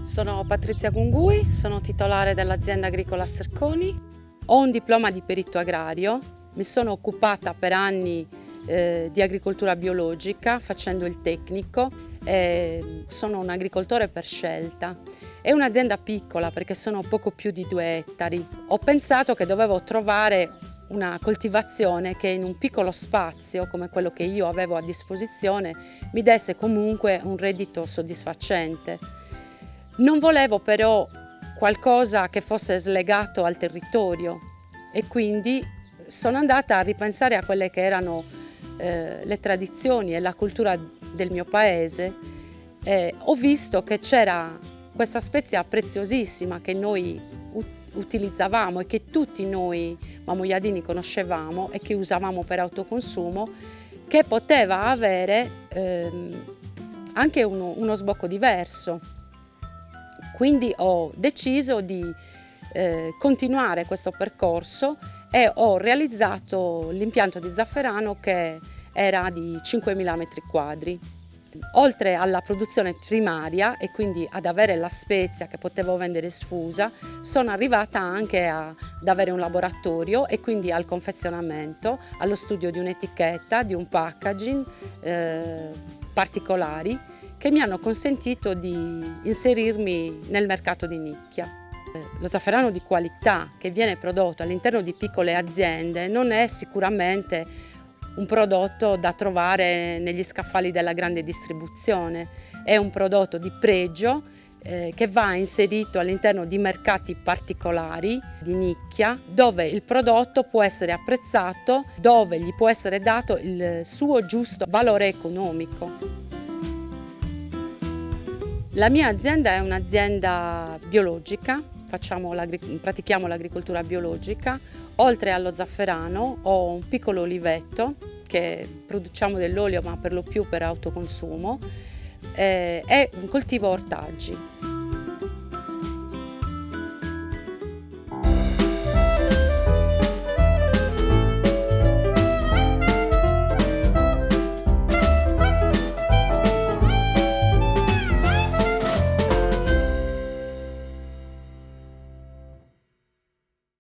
Sono Patrizia Gungui, sono titolare dell'azienda agricola Serconi. Ho un diploma di perito agrario, mi sono occupata per anni di agricoltura biologica facendo il tecnico e sono un agricoltore per scelta. È un'azienda piccola perché sono poco più di 2 ettari. Ho pensato che dovevo trovare una coltivazione che in un piccolo spazio come quello che io avevo a disposizione mi desse comunque un reddito soddisfacente. Non volevo però qualcosa che fosse slegato al territorio e quindi sono andata a ripensare a quelle che erano le tradizioni e la cultura del mio paese e ho visto che c'era questa spezia preziosissima che noi utilizzavamo e che tutti noi mamoiadini conoscevamo e che usavamo per autoconsumo, che poteva avere anche uno sbocco diverso. Quindi ho deciso di continuare questo percorso e ho realizzato l'impianto di zafferano che era di 5.000 metri quadri. Oltre alla produzione primaria e quindi ad avere la spezia che potevo vendere sfusa, sono arrivata anche ad avere un laboratorio e quindi al confezionamento, allo studio di un'etichetta, di un packaging particolari che mi hanno consentito di inserirmi nel mercato di nicchia. Lo zafferano di qualità che viene prodotto all'interno di piccole aziende non è sicuramente un prodotto da trovare negli scaffali della grande distribuzione, è un prodotto di pregio che va inserito all'interno di mercati particolari, di nicchia, dove il prodotto può essere apprezzato, dove gli può essere dato il suo giusto valore economico. La mia azienda è un'azienda biologica, pratichiamo l'agricoltura biologica. Oltre allo zafferano ho un piccolo oliveto che produciamo dell'olio ma per lo più per autoconsumo e un coltivo ortaggi.